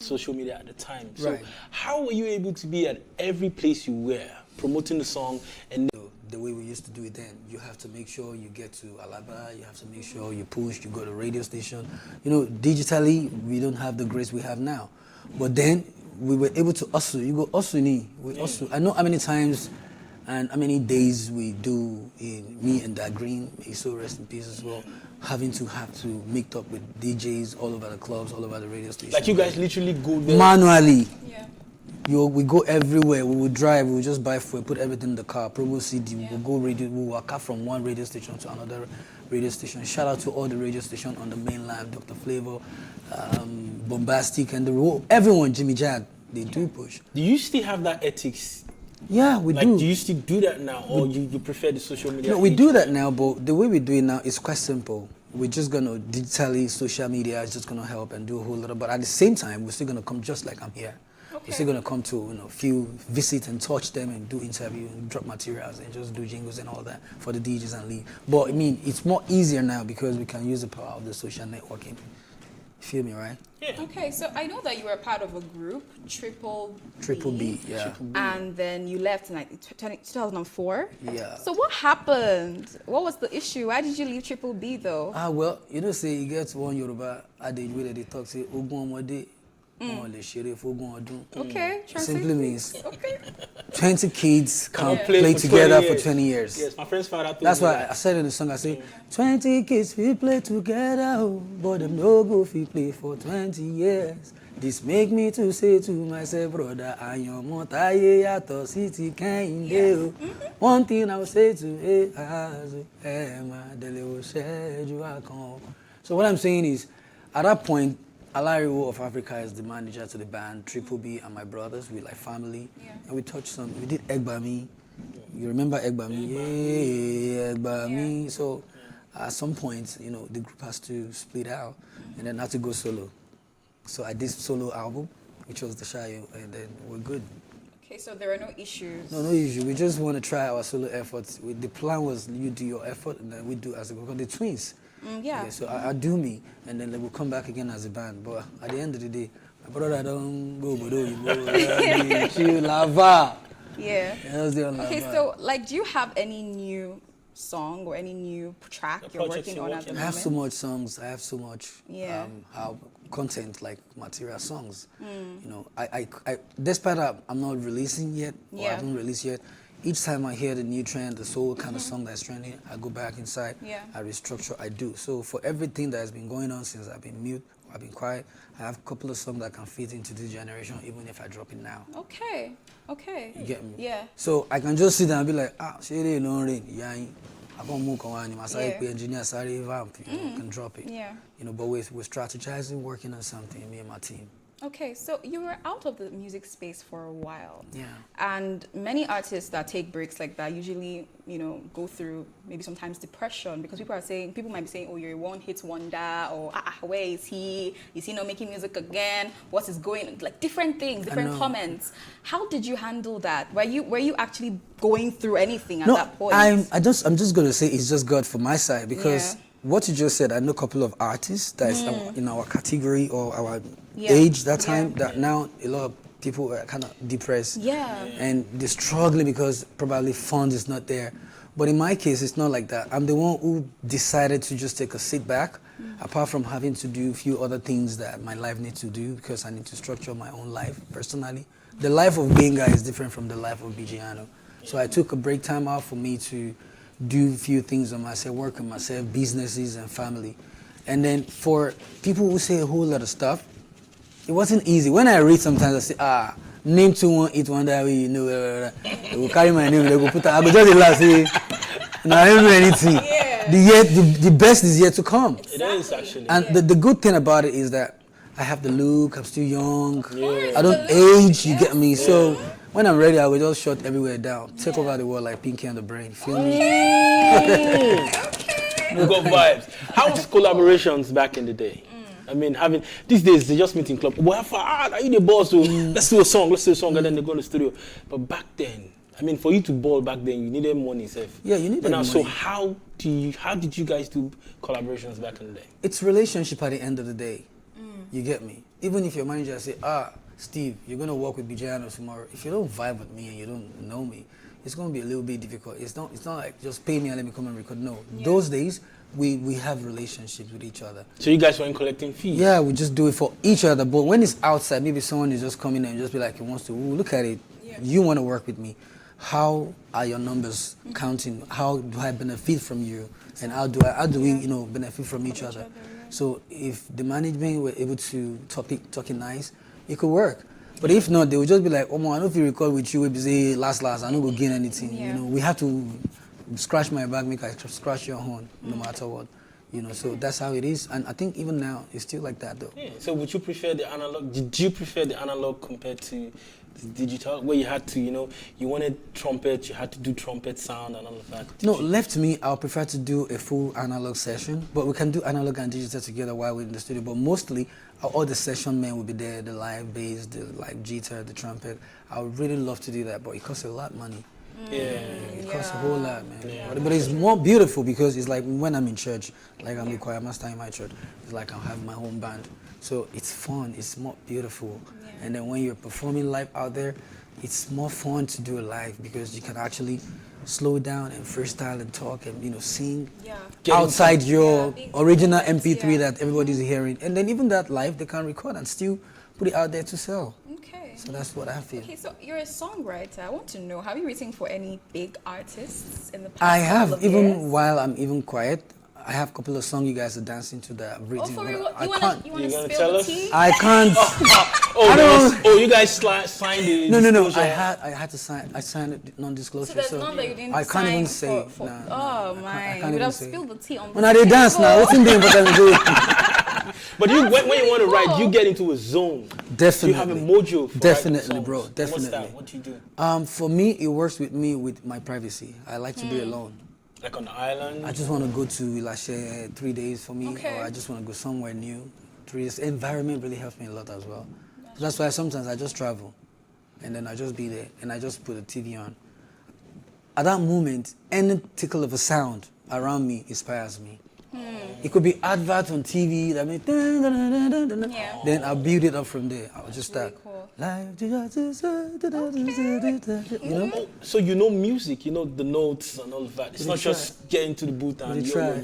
social media at the time. So how were you able to be at every place you were, promoting the song? And the way we used to do it then, you have to make sure you get to Alaba, you have to make sure you push, you go to radio station. You know, digitally, we don't have the grace we have now. But then, we were able to hustle. You go hustle, we hustle. I know how many times and how many days we do in me and that Green, he's so rest in peace as well, having to make up with DJs all over the clubs, all over the radio stations. Like you guys literally go there? Manually. Yeah. We go everywhere. We would drive, we would just buy fuel, put everything in the car, promo CD, we would go radio, we would walk out from one radio station to another radio station. Shout out to all the radio stations on the mainland, Dr. Flavor, Bombastic, and everyone, Jimmy Jag, they do push. Do you still have that ethics? Yeah, we do. Do you still do that now, or you prefer the social media? No, we do that now, but the way we do it now is quite simple. We're just gonna digitally, social media is just gonna help and do a whole lot of, but at the same time, we're still gonna come just like I'm here. Okay. We're still gonna come to visit and touch them and do interview and drop materials and just do jingles and all that for the DJs and leave. But I mean, it's more easier now because we can use the power of the social networking. Feel me, right? Yeah. Okay, so I know that you were a part of a group, Triple B, yeah. And then you left in 2004. Yeah. So what happened? What was the issue? Why did you leave Triple B though? Well, say you get one Yoruba adage where they talk, say, Ogun Omode, okay, simply means 20 kids can play together for 20 years. Yes, my friend's father told me. That's why I said in the song, I say, 20 kids we play together, but them no go fi play for 20 years. This make me to say to myself, brother, Ayan Montaye yato city kende. One thing I will say to so what I'm saying is, at that point, Alariwo of Africa is the manager to the band, Triple B and my brothers, we like family. Yeah. And we touched some, we did Egbami. You remember Egbami? Yeah, Egbami. Yeah. So at some point, the group has to split out and then had to go solo. So I did solo album, which was the Shayo, and then we're good. Okay, so there are no issues? No issues. We just want to try our solo efforts. The plan was you do your effort and then we do as a group. They're twins. Yeah. So I do me, and then we'll come back again as a band. But at the end of the day, my brother don't go, but you lava. Yeah. Okay, so do you have any new song or any new track you're working on at the moment? I have so much songs. I have so much content, like material songs. I despite that I'm not releasing yet, or I haven't released yet. Each time I hear the new trend, the soul kind of song that's trending, I go back inside, I restructure, I do. So for everything that has been going on since I've been mute, I've been quiet, I have a couple of songs that can fit into this generation, even if I drop it now. Okay. You get me? Yeah. So I can just sit down and be like, she didn't know rain, I can't move on, my side engineer, sorry, vamp, can drop it. Yeah. But we're strategizing, working on something, me and my team. Okay, so you were out of the music space for a while. Yeah. And many artists that take breaks like that usually, go through maybe sometimes depression because people might be saying, oh, you're a one-hit wonder, or where is he? Is he not making music again? What is going on? Like different things, different comments. How did you handle that? Were you actually going through anything at that point? I'm just gonna say it's just God for my side because what you just said, I know a couple of artists that is in our category or our age that time that now a lot of people are kind of depressed and they're struggling because probably funds is not there. But in my case, it's not like that. I'm the one who decided to just take a sit back, apart from having to do a few other things that my life needs to do because I need to structure my own life personally. The life of Benga is different from the life of BGiano. So I took a break time out for me to do a few things on myself, work on myself, businesses and family. And then for people who say a whole lot of stuff, it wasn't easy. When I read sometimes I say, name 218 one that way, they will carry my name, they will put I go just laugh, say, I don't do anything. The best is yet to come. It is actually. And the good thing about it is that I have the look, I'm still young, I don't age, you get me? So when I'm ready, I will just shut everywhere down, take over the world like Pinky and the Brain, feel me? We got vibes. How was collaborations back in the day? I mean, these days they just meet in club. Well, are you the boss? So let's do a song, and then they go in the studio. But back then, I mean, for you to ball back then, you needed money, Seth. Yeah, you needed money. So how did you guys do collaborations back in the day? It's relationship at the end of the day. You get me? even if your manager say, Steve, you're gonna work with Bijano tomorrow. If you don't vibe with me and you don't know me, it's gonna be a little bit difficult. It's not like just pay me and let me come and record. No, those days we have relationships with each other. So you guys weren't collecting fees? Yeah, we just do it for each other. But when it's outside, maybe someone is just coming and just be like, he wants to, ooh, look at it. Yeah. You want to work with me. How are your numbers counting? How do I benefit from you? And how do we, benefit from each other? So if the management were able to talk it nice, it could work. But if not, they would just be like, oh, man, I don't feel record with you. We say last, I don't go gain anything. Yeah. We have to scratch my back, make I scratch your horn, no matter what. So that's how it is. And I think even now, it's still like that, though. Yeah. So would you prefer the analog? Did you prefer the analog compared to the digital, where you had to, you wanted trumpet, you had to do trumpet sound and all of that? No, left to me, I'll prefer to do a full analog session, but we can do analog and digital together while we're in the studio. But mostly, all the session men will be there, the live bass, the live guitar, the trumpet. I would really love to do that, but it costs a lot of money. Yeah. It costs a whole lot, man. Yeah. But it's more beautiful because it's like when I'm in church, like I'm the choir master in my church, it's like I'll have my own band. So it's fun, it's more beautiful. Yeah. And then when you're performing live out there, it's more fun to do it live because you can actually slow down and freestyle and talk and sing outside your original MP3 that everybody's hearing. And then even that live, they can record and still put it out there to sell. Okay. So that's what I feel. Okay, so you're a songwriter. I want to know, have you written for any big artists in the past? I have, couple of even years? while I'm even quiet. I have a couple of songs you guys are dancing to that I've written. Oh, for real? I You can't. want to gonna spill tell the us? tea? I can't. You guys signed the No. disclosure. I had to sign. I signed a non-disclosure. So there's none that you didn't I can't even sign say. for, Nah, oh I my! can't You would even have say. spilled the tea on the When I did dance now, what's in the important to do? But when you want to write, cool. you get into a zone. Definitely. You have a mojo for Definitely, writing songs. bro. What's Definitely. that? What do you do? For me, it works with me with my privacy. I like to be alone. Like on the island? I just want to go to Ilashe 3 days for me, Okay. or I just want to go somewhere new. 3 days. Environment really helps me a lot as well. That's why sometimes I just travel, and then I just be there, and I just put the TV on. At that moment, any tickle of a sound around me inspires me. It could be advert on TV that means then I'll build it up from there. I'll just start. So you know music, you know the notes and all of that. It's not just getting to the booth and We try.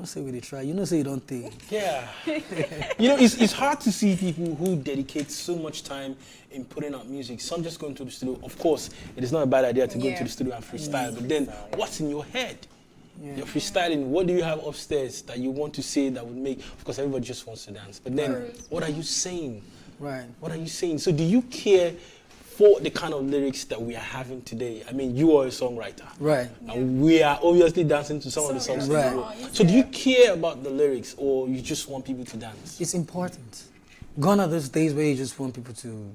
Say we try. Say you don't think. Yeah. It's hard to see people who dedicate so much time in putting out music. Some just go into the studio. Of course, it is not a bad idea to go into the studio and freestyle, but then what's in your head? You're freestyling. What do you have upstairs that you want to say that would make? Of course, everybody just wants to dance. But then, what are you saying? Right. What are you saying? So, do you care for the kind of lyrics that we are having today? I mean, you are a songwriter, Right. and we are obviously dancing to some of the songs. Right. So, do you care about the lyrics, or you just want people to dance? It's important. Gone are those days where you just want people to.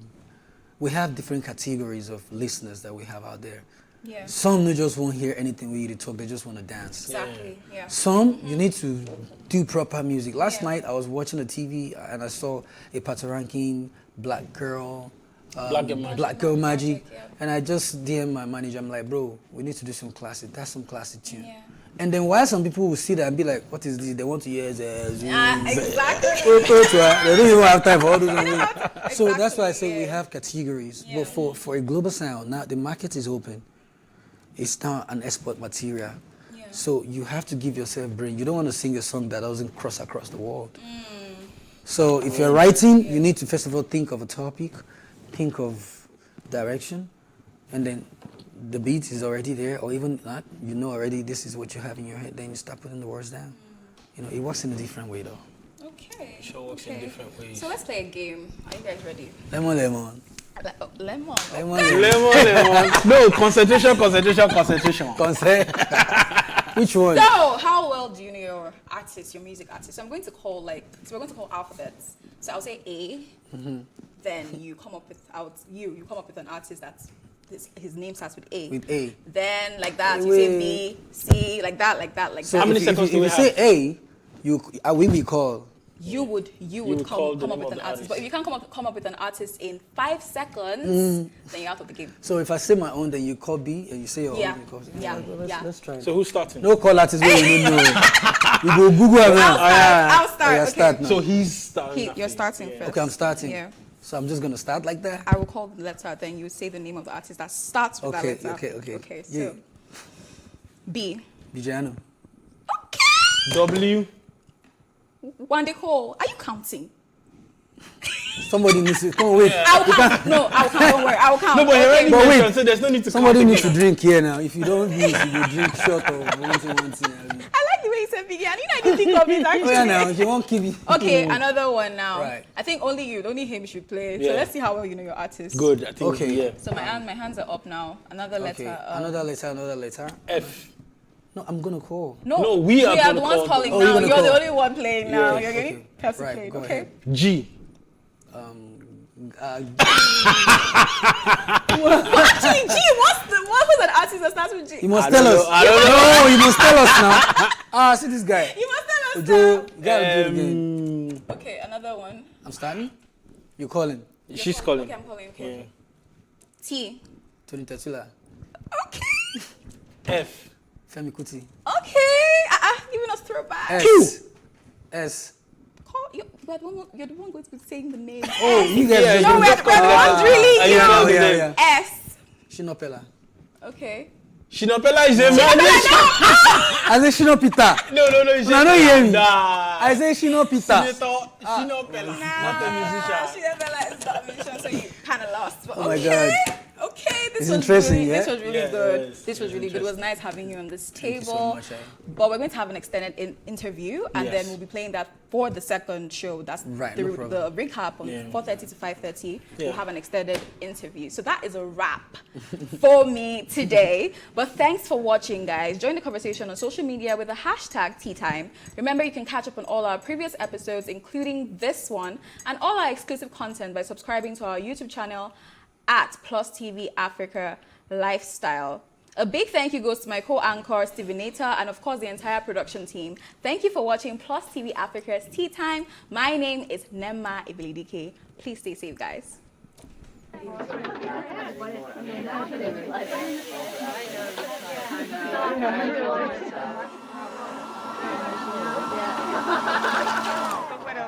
We have different categories of listeners that we have out there. Yeah. Some they just won't hear anything we to talk, they just want to dance. Exactly. Yeah. Some you need to do proper music. Last night I was watching the TV and I saw a Patoranking Black Girl Magic. And I just DM my manager, I'm like, bro, we need to do some classic. That's some classic tune. Yeah. And then while some people will see that and be like, what is this? They want to hear Exactly. they don't even have time for all those things. So that's why I say we have categories. Yeah. But for a global sound, now the market is open. It's now an export material. Yeah. So you have to give yourself brain. You don't want to sing a song that doesn't cross across the world. So if you're writing, you need to first of all think of a topic, think of direction, and then the beat is already there, or even not, you know already this is what you have in your head, then you start putting the words down. It works in a different way though. Okay. It sure works in different ways. So let's play a game. Are you guys ready? Lemon. Lemon. No, concentration. Which one? So, how well do you know your artist, your music artist? So we're going to call alphabets. So I'll say A. Then you come up with you come up with an artist that's his name starts with A. With A. Then like that you say B, C, like that. So how many seconds do we have? If you say A, we call. you would call the come up name with of an the artist. But if you can't come up with an artist in 5 seconds, then you're out of the game. So if I say my own, then you call B and you say your Yeah. own. You call Yeah. Let's try it. So who's starting? No call artist. We don't know. You go Google it now. I'll start. Oh, yeah, Okay. start now. So he's starting. You're starting first. Okay, I'm starting. Yeah. So I'm just gonna start like that. I will call the letter, then you say the name of the artist that starts with Okay, that letter. Okay, so Yeah. B. Bijano. Okay. W. Wande Cole, are you counting? Somebody needs to come wait. I'll count. No, I'll count. Don't worry, I'll count. No, but he already But wait. mentioned, so there's no need to Somebody count needs to again. drink here now. If you don't drink, you will drink short or one thing. I like the way you said began. You know, I didn't think of it actually. Oh yeah, now you won't keep it. Okay, another one now. Right. I think only him should play. So Yeah. let's see how well you know your artist. Good, I think. Okay. Yeah. So my hands are up now. Another letter. Okay, another letter. F. No, I'm gonna call. No, we are the gonna ones call calling them. Oh, now. you're gonna You're the call. only one playing now. Yes, You're the only okay. person Right, playing. go Okay. ahead. G. Actually, G. What was an artist that starts with G? You must I tell don't us. know, I don't No, you must tell us now. See this guy. You must tell us. Ojo, now. you gotta do it again. Okay, another one. I'm starting. You calling? She's calling. Okay, I'm calling. Okay. Yeah. T. Tony Tatula. Okay. F. Femi Kuti. Okay. Giving us throwback. S. S. You're the one going to be saying the name. Oh, you guys. Yeah, just No, you we're just the ones really Ah, you. yeah, Oh, yeah, yeah, yeah. yeah. S. Shino Pella. Okay. Shinopela is a man. I say Shino Peter. No, it's No, I don't hear me. Nah. I say Shino Peter. Senator Shinopela, not a musician. Shirabella is not a musician, so you kind of lost. But Oh my okay. God. Okay, this It's was interesting, really, yeah? This was really Yeah, good. yes, This was it's really good. It was nice having you on this Thank you table. so much, But we're going to have an extended interview, and Yes. then we'll be playing that for the second show. That's Right, the, no problem. the recap on Yeah. 4:30 to 5:30. Yeah. We'll have an extended interview. So that is a wrap for me today. But thanks for watching, guys. Join the conversation on social media with the hashtag #TeaTime. Remember, you can catch up on all our previous episodes, including this one, and all our exclusive content by subscribing to our YouTube channel at PlusTvAfrica Lifestyle. A big thank you goes to my co-anchor, Stevenator, and of course the entire production team. Thank you for watching Plus TV Africa's Tea Time. My name is Nemma Ibilidike. Please stay safe, guys.